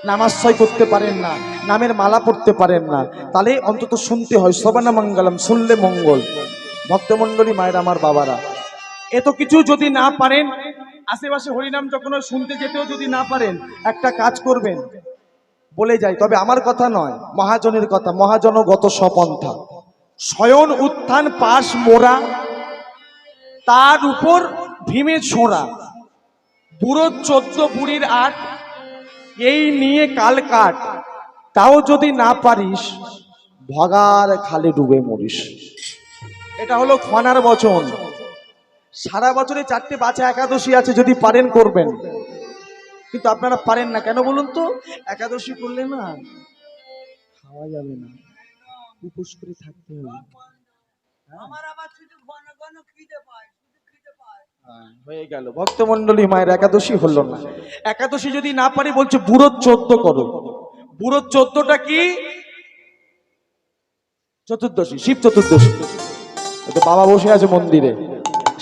নামাজয় করতে পারেন না, নামের মালা পড়তে পারেন না, তাহলে অন্তত শুনতে হয় শ্রবণ মঙ্গলম, শুনলে মঙ্গল। ভক্তমণ্ডলী মায়ের আমার বাবারা, এত কিছু যদি না পারেন, আশেপাশে হরিনাম যখন শুনতে যেতেও যদি না পারেন, একটা কাজ করবেন, বলে যাই, তবে আমার কথা নয়, মহাজনের কথা। মহাজনগত সপন্থা, শয়ন উত্থান পাশ মোরা, তার উপর ভীমে ছোঁড়া, বুড়ো 14 বুড়ির 8, এই নিয়ে কাল কাট, তাও যদি না পারিস ভগার খালে ডুবে মরিস। এটা হলো খনার বচন। সারা বছরে 4টে বাছা একাদশী আছে, যদি পারেন করবেন, কিন্তু আপনারা পারেন না কেন বলুন তো? একাদশী করলে না খাওয়া যাবে না, উপোস করে থাকতে হবে। হয়ে গেল ভক্তমণ্ডলী মায়ের একাদশী হলো না। একাদশী যদি না পারি বলছে বুড়ো 14 করো। বুড়ো 14টা কি? চতুর্দশী, শিব চতুর্দশী। বাবা বসে আছে মন্দিরে,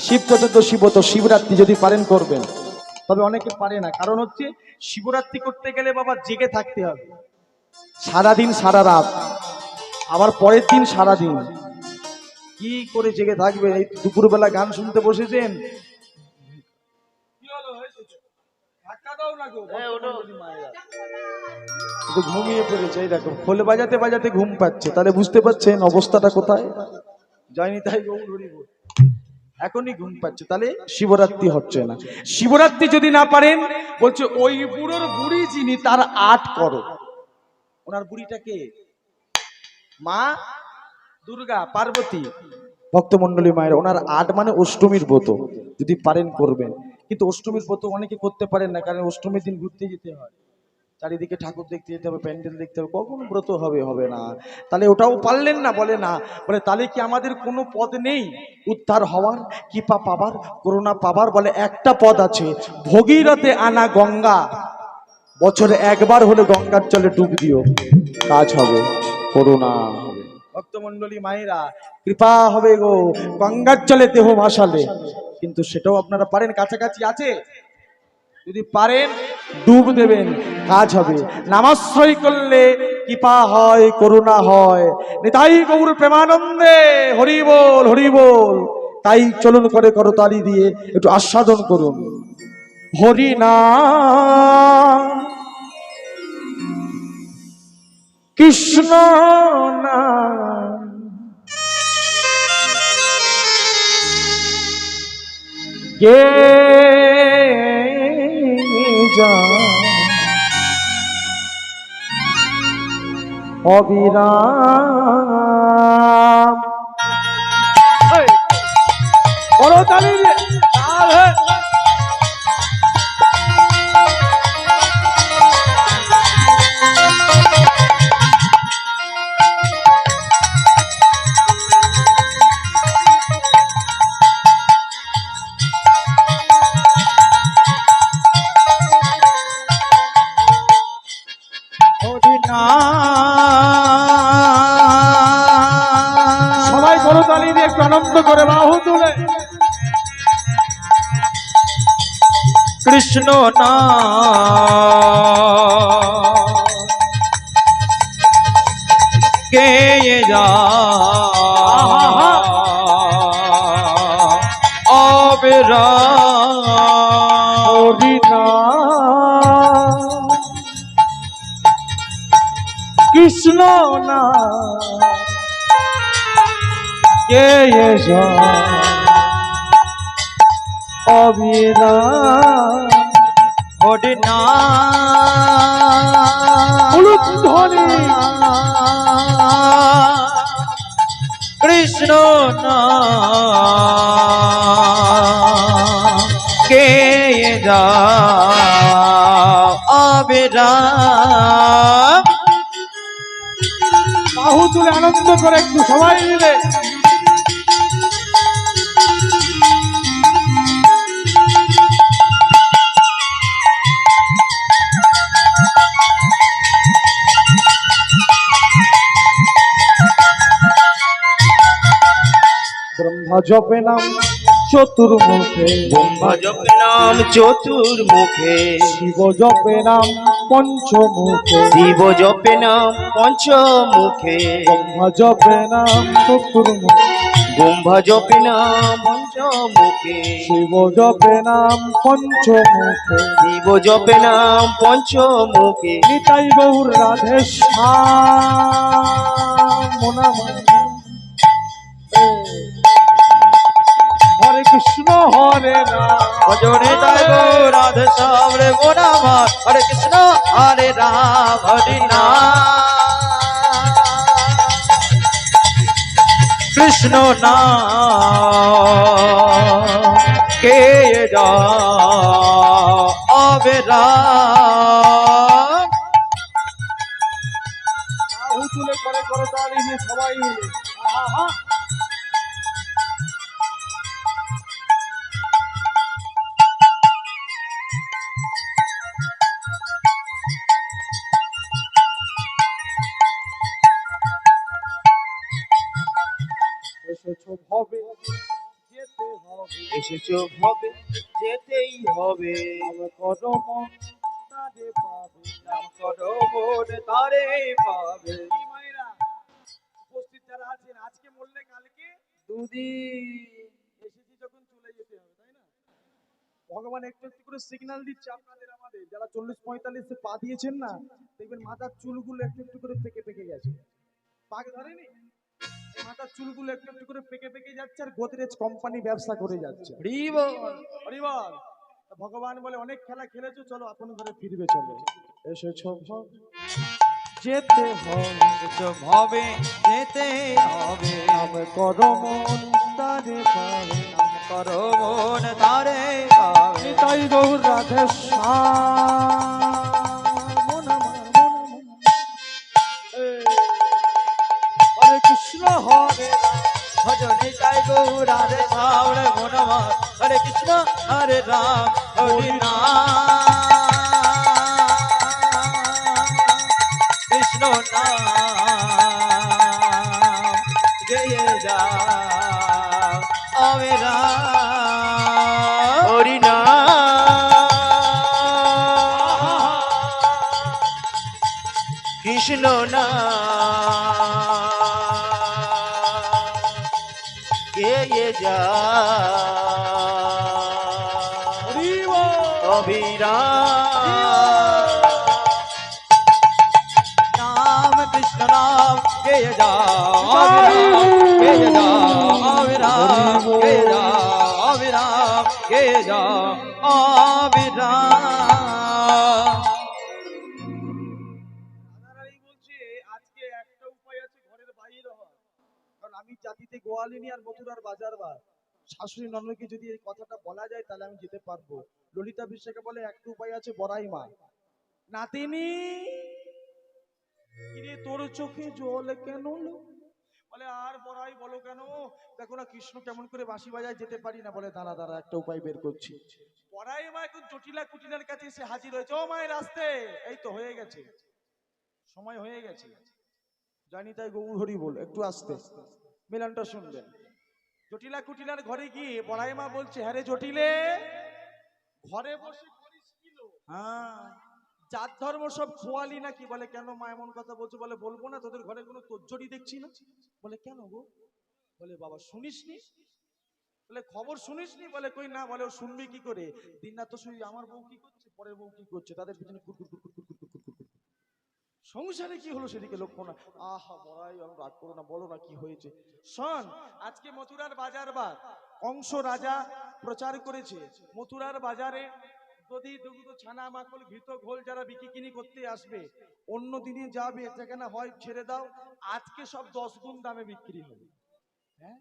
শিব চতুর্দশী তো শিবরাত্রি যদি পারেন করবেন। তবে অনেকে পারে না, কারণ হচ্ছে শিবরাত্রি করতে গেলে বাবা জেগে থাকতে হবে সারাদিন সারা রাত, আবার পরের দিন সারাদিন। কি করে জেগে থাকবে? এই দুপুরবেলা গান শুনতে বসেছেন, ঘুমিয়ে পড়েছে, এই দেখো খোল বাজাতে বাজাতে ঘুম পাচ্ছে, তাহলে বুঝতে পারছেন অবস্থাটা কোথায় যায়নি। তাই এখনই ঘুম পাচ্ছে, তাহলে শিবরাত্রি হচ্ছে না। শিবরাত্রি যদি না পারেন বলছে ওই বুড়োর বুড়ি যিনি তার 8 করো। ওনার বুড়িটাকে মা দুর্গা পার্বতী। ভক্তমণ্ডলী মায়ের, ওনার 8 মানে অষ্টমীর ব্রত, যদি পারেন করবেন। কিন্তু অষ্টমীর ব্রত অনেকে করতে পারেন না, কারণ অষ্টমীর দিন ঘুরতে যেতে হয়, চারিদিকে ঠাকুর দেখতে যেতে হবে, প্যান্ডেল দেখতে হবে, কখন ব্রত হবে? হবে না। তাহলে ওটাও পারলেন না, বলে না, বলে তাহলে কি আমাদের কোনো পদ নেই উদ্ধার হওয়ার, কৃপা পাবার, করুণা পাবার? বলে একটা পদ আছে, ভগীরথে আনা গঙ্গা, বছরে একবার হলে গঙ্গার জলে ডুব দিও, কাজ হবে, করুণা হবে। ভক্তমণ্ডলী মায়েরা, কৃপা হবে গো, গঙ্গার জলে দেহ ভাসালে। কিন্তু সেটাও আপনারা পারেন, কাছাকাছি আছে, যদি পারেন ডুব দেবেন, কাজ হবে। নামাশ্রয় করলে কৃপা হয়, করুণা হয়। নিতাই গৌর প্রেমানন্দে, হরি বল, হরি বল। তাই চলুন করে করতালি দিয়ে একটু আস্বাদন করুন হরি নাম, কৃষ্ণ নাম, গে অবিরাম। করতালি দিয়ে সবাই করতালি দিয়ে একটু আনন্দ করে বাহু তুলে কৃষ্ণ নাম কে যা অবিরাম, হরি নাম কৃষ্ণ নাম কে যা অবিরাম। হরি নাম ধ্বনি কৃষ্ণ নাম কে যা অবিরাম। বাহু তুলে আনন্দ করে একটু সবাই মিলে ব্রহ্মা জপে নাম চতুর্মুখে ব্রহ্মা জপে নাম চতুর্মুখে, শিব জপে নাম পঞ্চমুখে শিব জপে নাম পঞ্চমুখে, ব্রহ্মা জপে নাম চতুর্মুখে ব্রহ্মা জপে নাম পঞ্চমুখে, শিব জপে নাম পঞ্চমুখে শিব জপে নাম পঞ্চমুখে। নিতাই গৌর রাধে শ্যাম মনামায়। হরে কৃষ্ণ হরে রাম ভজনে তাই গো রাধে শ্যাম রে মোর আমার, হরে কৃষ্ণ হরে রাম হরে নাম, কৃষ্ণ নাম কে যা আবে রাম। বাহু তুলে করে করতালি দিয়ে সবাই মিলে আহা এসেছো ভবে যেতে হবে এসেছো হবে যেতেই হবে, নাম করো মন তারে পাবে নাম করো মন তারে পাবে। মায়েরা উপস্থিত যারা আছেন আজকে বললে কালকে দুদিন এসেছি যখন চলে যেতে হবে তাই না ভগবান একটু একটু করে সিগন্যাল দিচ্ছে আপনাদের আমাদের যারা 40-45 পা দিয়েছেন না দেখবেন মাথার চুলগুলো একটু একটু করে পেকে পেকে গেছে পাক ধরেনি এই মাথার চুলগুলো একটু একটু করে পেকে পেকে যাচ্ছে আর গোদরেজ কোম্পানি ব্যবসা করে যাচ্ছে হরিবল তা ভগবান বলে অনেক খেলা খেলেছো চলো আপন ঘরে ফিরবে চলো এসেছো যেতে হবে এসেছো হবে যেতে হবে, নাম করো মন তারে পাবে নাম করো মন তারে পাবে। তাই গৌর রাধে শ্যাম হরে কৃষ্ণ হরে ভজনে তাই গো রাধে শ্যাম রে মোর আমার, হরে কৃষ্ণ হরে রাম হরে নাম, কৃষ্ণ নাম গেয়ে যা আবে রাম হরি নাম, কৃষ্ণ নাম গেয়ে যা অবিরাম, নাম কৃষ্ণ নাম গেয়ে যা অবিরাম, গেয়ে যা অবিরাম, গেয়ে যা অবিরাম, গেয়ে যা অবিরাম। দাদারাই বলছে আজকে একটা উপায় আছে ঘরের বাইরে হওয়ার কারণ আমি জাতিতে গোয়ালিনী আর মথুরার বাজার বার শাশুড়ি ননদকে যদি এই কথাটা বলা যায় তাহলে আমি যেতে পারবো ললিতা বিশ্বাসকে বলে একটা উপায় আছে বড়াই মা নাতিনি কিরে তোর চোখে জল কেন লো? বলে আর বড়াই বলো কেন দেখো না কৃষ্ণ কেমন করে বাঁশি বাজায় যেতে পারি না বলে দাঁড়া দাঁড়া একটা উপায় বের করছি বড়াই মা এখন জটিলা কুটিলার কাছে এসে হাজির হয়েছে ও মায়ের আসতে এই তো হয়ে গেছে সময় হয়ে গেছে জানি তাই গৌর হরি বল একটু আসতে মিলনটা শুনবেন জটিলা কুটিলার ঘরে গিয়ে বড়াই মা বলছে হ্যাঁ রে জটিলে ঘরে বসে করিস কি লো? হ্যাঁ জাত ধর্ম সব খোয়ালি নাকি বলে কেন মা এমন কথা বলছো বলে বলবো না তোদের ঘরে কোনো তোজ্জরি দেখছি না বলে কেন গো বলে বাবা শুনিসনি বলে খবর শুনিসনি বলে কই না বলে ও শুনবি কি করে দিন রাত তো শুনি আমার বউ কি করছে পরের বউ কি করছে তাদের পিছনে কুকুর কুকুর কুকুর কুকুর কুকুর সংসারে কি হলো সেদিকে লক্ষ্য না আহা বড়াই আমি রাগ করো না বলো না কি হয়েছে শোন আজকে মথুরার বাজার বার কংস রাজা প্রচার করেছে মথুরার বাজারে দধি দুগ্ধ ছানা মাখন ঘৃত ঘোল যারা বিক্রি কিনি করতে আসবে অন্য দিনে যাবে সেখানে হয় ছেড়ে দাও আজকে সব 10 গুণ দামে বিক্রি হবে হ্যাঁ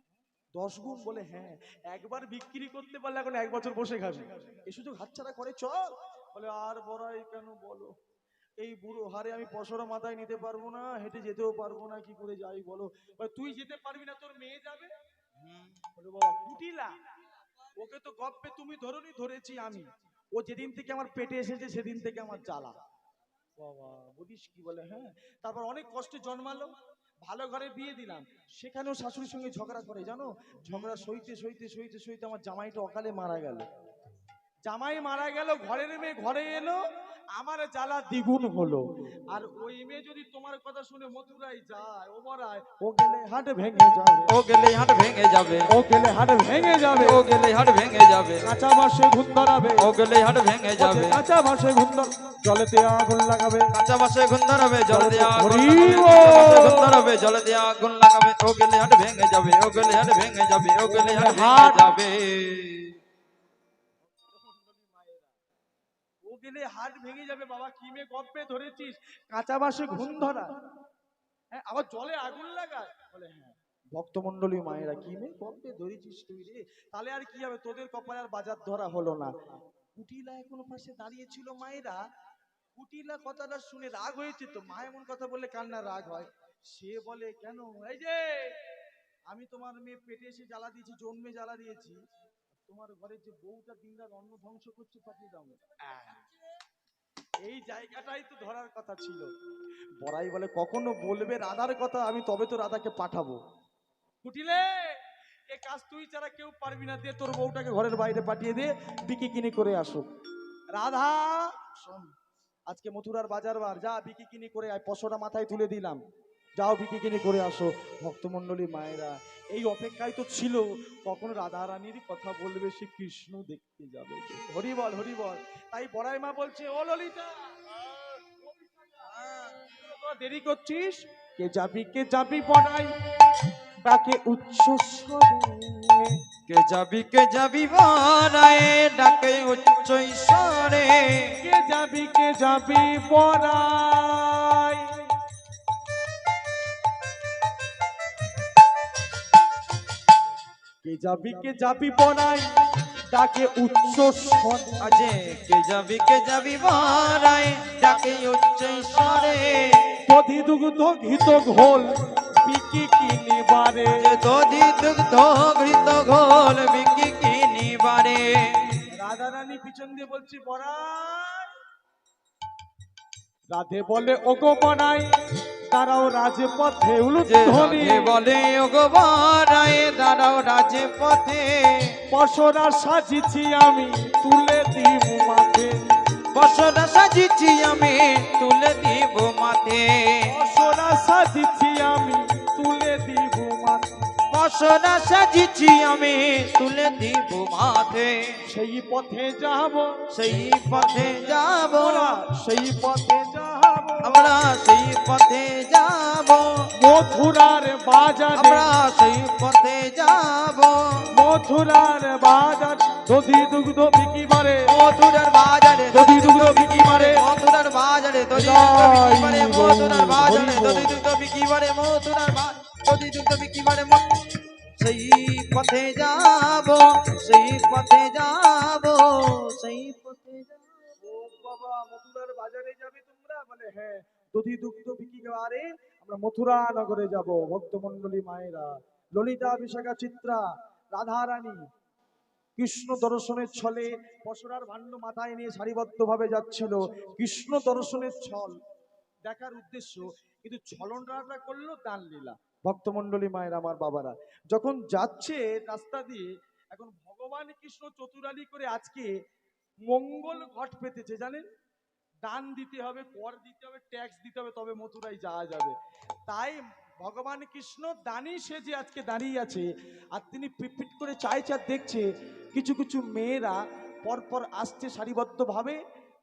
10 গুণ বলে হ্যাঁ একবার বিক্রি করতে পারলে এখন 1 বছর বসে খাবি এই সুযোগ হাতছাড়া করে চল বলে আর বড়াই কেন বলো এই বুড়ো হারে আমি পশরা মাথায় নিতে পারবো না হেঁটে যেতেও পারবো না কি করে যাই বলো তুই যেতে পারবি না তোর মেয়ে যাবে বলে বাবা কুটিলা ওকে তো গপ্পে তুমি ধরনি ধরেছি আমি ও যেদিন থেকে আমার পেটে এসেছে সেদিন থেকে আমার জ্বালা বাবা বলিস কি বলে হ্যাঁ তারপর অনেক কষ্টে জন্মালো ভালো ঘরে বিয়ে দিলাম, সেখানেও শাশুড়ির সঙ্গে ঝগড়া করে, জানো? ঝগড়া সইতে সইতে সইতে সইতে আমার জামাইটা অকালে মারা গেল। জামাই মারা গেল, ঘরের মেয়ে ঘরে এলো, আমার জ্বালা দ্বিগুণ হলো। আর ওই মেয়ে যদি তোমার কথা শুনে মথুরায় যায়, ও মরায়, ও গেলে হাট ভেঙে যাবে, ও গেলে হাট ভেঙে যাবে, ও গেলে হাট ভেঙে যাবে, ও গেলে হাট ভেঙে যাবে, কাঁচা বাসে ঘুম ধরাবে, ও গেলে হাট ভেঙে যাবে, কাঁচা বাসে ঘুম জলেতে আগুন লাগাবে, কাঁচা বাসে ঘুম ধরাবে, জলে দেয়া আগুন হরি লাগাবে, বল। কাঁচা বাসে ঘুম ধরাবে, জলে দেয়া আগুন লাগাবে, ও গেলে হাট ভেঙে যাবে, ও গেলে হাট ভেঙে যাবে, ও গেলে হাট ভেঙে যাবে। ও গেলে হাট ভেঙে যাবে। বাবা কি মেয়ে গপ্পে ধরেছিস, কাঁচা বাসে ঘুম ধরা, হ্যাঁ আবার জলে আগুন লাগায়, বলে হ্যাঁ। ভক্তমন্ডলী মায়েরা, কি মেয়ে গপ্পে ধরেছিস তুই রে? তাহলে আর কি হবে, তোদের কপালে আর বাজার ধরা হলো না। কুটিলা এখনো পাশে দাঁড়িয়ে ছিল মায়েরা, কুটিলা কথাটা শুনে রাগ হয়েছে তো, মা এমন কথা বললে কান্না রাগ হয়। সে বলে কেন, এই যে আমি তোমার মেয়ে পেটে এসে জ্বালা দিয়েছি, জন্মে জ্বালা দিয়েছি, তোমার ঘরে যে বউটা দিনরাত অন্ন ধ্বংস করছে, পাঠিয়ে দাও। এই জায়গাটাই তো ধরার কথা ছিল। বড়াই বলে কখনো বলবে রাধার কথা, আমি তবে তো রাধাকে পাঠাবো। কুটিলে এ কাজ তুই ছাড়া কেউ পারবি না, দে তোর বউটাকে ঘরের বাইরে পাঠিয়ে দে, বিকি কিনি করে আসুক। রাধা শোন, আজকে মথুরার বাজার বার, যা বিকি কিনি করে আয়, পশোটা মাথায় তুলে দিলাম, যাও বিকি কিনি করে আসো। ভক্তমন্ডলী মায়েরা এই অপেক্ষায় তো ছিল, কখন রাধা রানীর কথা বলবে, সে কৃষ্ণ দেখতে যাবে। হরি বল, হরি বল। তাই বড়াই মা বলছে, ও ললিতা, দেরি করছিস, কে যাবি বড়াই, ডাকে উচ্চ স্বরে, কে যাবি বরায়ে, ডাকে উচ্চ স্বরে, কে যাবি বড়াই, কে যাবি বড়াই, ডাকে উচ্চ স্বরে, আজে কে যাবি বরায়ে, ডাকে উচ্চ স্বরে, দধি দুগ্ধ ঘিত ঘোল বিকি কিনিবারে, দধি দুগ্ধ ঘৃত ঘোল বিকি কিনিবারে। রাধা রানী পিছন দিয়ে বলছি বড়াই, রাধে বলে ওগো বড়াই, দাঁড়াও রাজপথে উলুধ্বনি, বলে ওগো বরায়ে, দাঁড়াও রাজপথে, পশরা সাজিছি আমি তুলে দিব মাথে, বসরা সাজিছি আমি তুলে দিব মাথে, পশরা সাজিছি আমি তুলে দিব মাথে, বসরা সাজিছি আমি তুলে দিব মাথে, সেই পথে যাব, সেই পথে যাব, সেই পথে যাব, আমরা সেই পথে যাব, মথুরার বাজারে, আমরা সেই পথে যাব, মথুরার বাজার, দধি দুগ্ধ বিকি মারে, মথুরার বাজারে, দধি দুগ্ধ বিকি মারে, মথুরার বাজারে, দধি দুগ্ধ বিকি মারে, মথুরার বাজারে, দধি দুগ্ধ বিকি মারে, মথুরার বাজারে, দধি দুগ্ধ বিকি মারে, সেই পথে যাব, সেই পথে যাব, সেই পথে যাব। ও বাবা, মথুরার বাজারে যাবে তোমরা? বলে হ্যাঁ, দধি দুগ্ধ বিকি মারে, আমরা মথুরা নগরে যাব। ভক্তমন্ডলী মায়েরা, ললিতা, বিশাখা, চিত্রা, রাধা রানী কৃষ্ণ দর্শনের ছলে পশরার ভাণ্ড মাথায় নিয়ে সারিবদ্ধভাবে যাচ্ছিল। কৃষ্ণ দর্শনের ছল দেখার উদ্দেশ্য, কিন্তু ছলনটা করলো দান লীলা। ভক্তমন্ডলী মায়ের, আমার বাবারা, যখন যাচ্ছে রাস্তা দিয়ে, এখন ভগবান কৃষ্ণ চতুরালি করে আজকে মঙ্গল ঘট পেতেছে, জানেন? দান দিতে হবে, কর দিতে হবে, ট্যাক্স দিতে হবে, তবে মথুরায় যাওয়া যাবে। তাই ভগবান কৃষ্ণ দানি সেজে আজকে দাঁড়িয়ে আছে, আর তিনি পিট করে চাইছে আর দেখছে কিছু কিছু মেয়েরা পরপর আসছে সারিবদ্ধভাবে,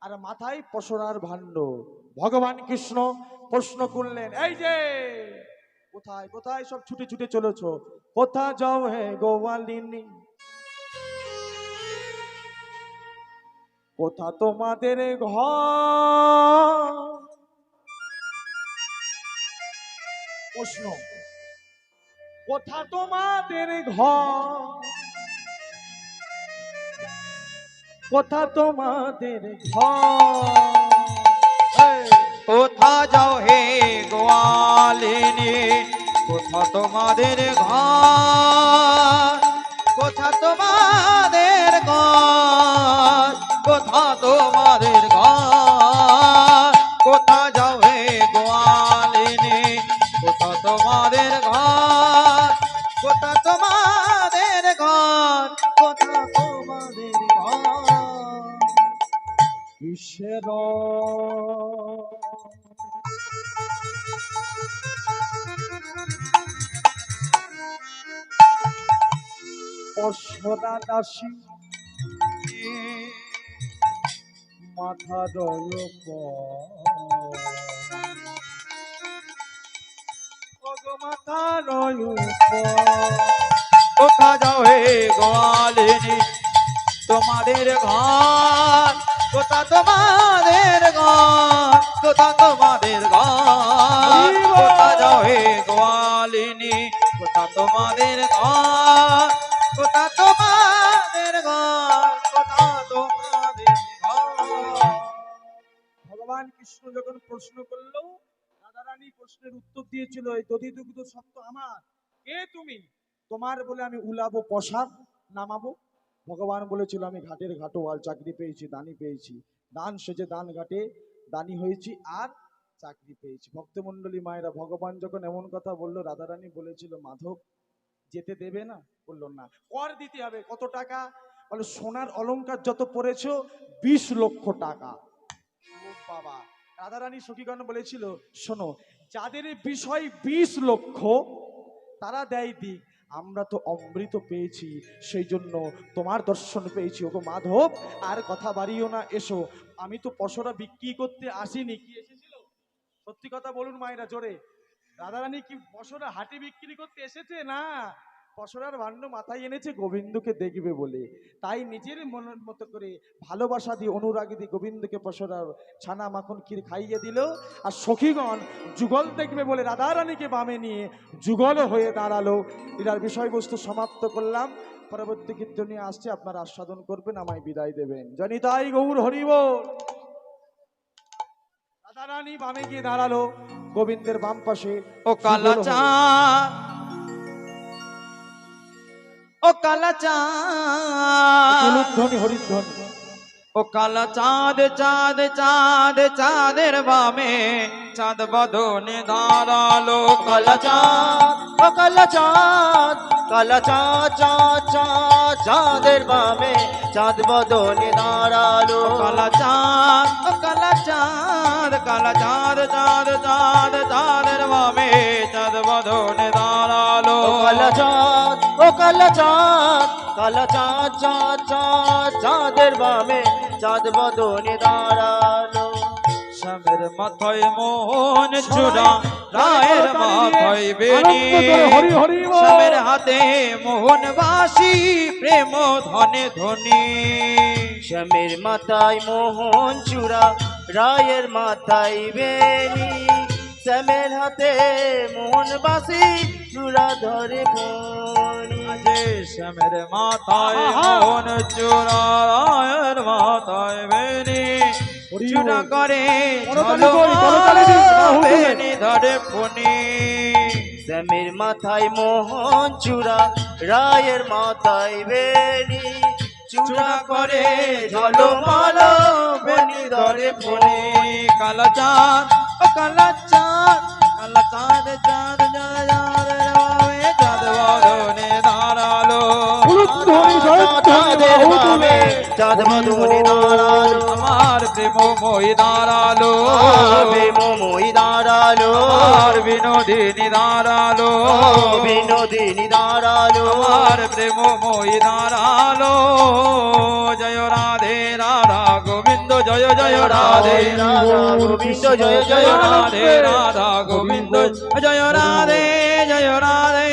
আর মাথায় পশরার ভাণ্ড। ভগবান কৃষ্ণ প্রশ্ন করলেন, এই যে কোথায় কোথায় সব ছুটে ছুটে চলেছ, কোথা যাও হে গোয়ালিনী, কোথা তোমাদের ঘর? প্রশ্ন, কোথা তোমাদের ঘর, কোথা তোমাদের ঘর? কোথা যাও হে গোয়ালিনী, কোথা তোমাদের ঘর, কোথা তোমাদের ঘর, কোথা তোমাদের ঘর, কোথা যাও হে গোয়ালিনী, কোথা তোমাদের কিসের অসরা দাসী মাথা মাথা কোথা যাও হে গোয়ালিনী তোমাদের ঘর কোথা তোমাদের ঘর কোথা তোমাদের ঘর কোথা যাও হে গোয়ালিনী কোথা তোমাদের ঘর কোথা তোমাদের ঘর কোথা তোমাদের ঘর। ভগবান কৃষ্ণ যখন প্রশ্ন করলো রাধারানী প্রশ্নের উত্তর দিয়েছিল এই দধি দুগ্ধ সত্য আমার, কে তুমি? তোমার বলে আমি উলাবো পশাদ নামাবো। ভগবান বলেছিল আমি ঘাটের ঘাটোয়াল, চাকরি পেয়েছি, দানি পেয়েছি, দান সেজে দান ঘাটে দানি হয়েছি আর চাকরি পেয়েছি। ভক্তমণ্ডলী মায়েরা, ভগবান যখন এমন কথা বললো, রাধারানী বলেছিল মাধব যেতে দেবে না? বললো না। কর দিতে হবে। কত টাকা? বলে সোনার অলংকার যত পড়েছো 20 লক্ষ টাকা। ও বাবা! রাধারানী সখীগণ বলেছিল শোনো, যাদের বিষয় 20 লক্ষ তারা দেয় দিক, আমরা তো অমৃত পেয়েছি সেই জন্য তোমার দর্শন পেয়েছি। ওগো মাধব আর কথা বাড়িও না, এসো। আমি তো পশরা বিক্রি করতে আসিনি। কি এসেছিল? সত্যি কথা বলুন মায়েরা জোরে। রাধারানী কি পশরা হাটে বিক্রি করতে এসেছে? না, পশরার ভাণ্ড মাথায় এনেছে গোবিন্দকে দেখবে বলে। তাই নিজের মনের মতো করে ভালোবাসা দিয়ে অনুরাগী দিয়ে গোবিন্দকে পশরার ছানা মাখন ক্ষীর খাইয়ে দিল। আর সখীগণ যুগল দেখবে বলে রাধারানীকে বামে নিয়ে যুগল হয়ে দাঁড়ালো। এটার বিষয়বস্তু সমাপ্ত করলাম। পরবর্তী কীর্তনী আসছে, আপনারা আস্বাদন করবেন, আমায় বিদায় দেবেন। জানি তাই গৌর হরিব। রাধারানী বামে গিয়ে দাঁড়ালো, গোবিন্দের বাম পাশে ও কালা চাঁদ ও কালা চাঁদ হলুধ্বনি হরিধ্বনি। ও কালা চাঁদ চাঁদ চাঁদ চাঁদের বামে চাঁদ বদনে দাঁড়ালো কালা চাঁদ ও কালা চাঁদ কালা চাঁদ চাঁদ চাঁদ চাঁদের বামে চাঁদ বদনে দাঁড়ালো কালা চাঁদ ও কালা চাঁদ কালা চাঁদ চাঁদ চাঁদ চাঁদের বামে চাঁদ বদনে দাঁড়ালো ও কালা চাঁদ ও কালা চাঁদ কালা চাঁদ চাঁদ চাঁদ চাঁদের বামে চাঁদ বদনে দাঁড়ালো শ্যামের মাথায় মোহন চূড়া রায়ের মাথায় বেনি হরি হরি বল। শ্যামের হাতে মোহন বাসি প্রেম ধনে ধনী শ্যামের মাথায় মোহন চূড়া রায়ের মাথায় বেনি শ্যামের হাতে মোহন বাসি চূড়া ধরে ফণি যে শ্যামের মাথায় মোহন চূড়া রায়ের মাথায় বেনি চূড়া করে বেনি ধরে ফণি শ্যামের মাথায় মোহন চূড়া রায়ের মাথায় বেনি চূড়া করে ঝলমালো বেনি ধরে ফণি কালা চাঁদ ও কালা চাঁদ কালা চাঁদ চাঁদ চাঁদ বদনে দাঁড়ালো চাঁদের বামে চাঁদ বদনে দাঁড়ালো আমার প্রেম মই দাঁড়ালো প্রেমময়ী দাঁড়ালো আর বিনোদিনী দাঁড়ালো বিনোদিনী দাঁড়ালো আমার প্রেম মই দাঁড়ালো জয় রাধে রাধা গোবিন্দ জয় জয় রাধে রাধা গোবিন্দ জয় জয় রাধে রাধা গোবিন্দ জয় রাধে জয় রাধে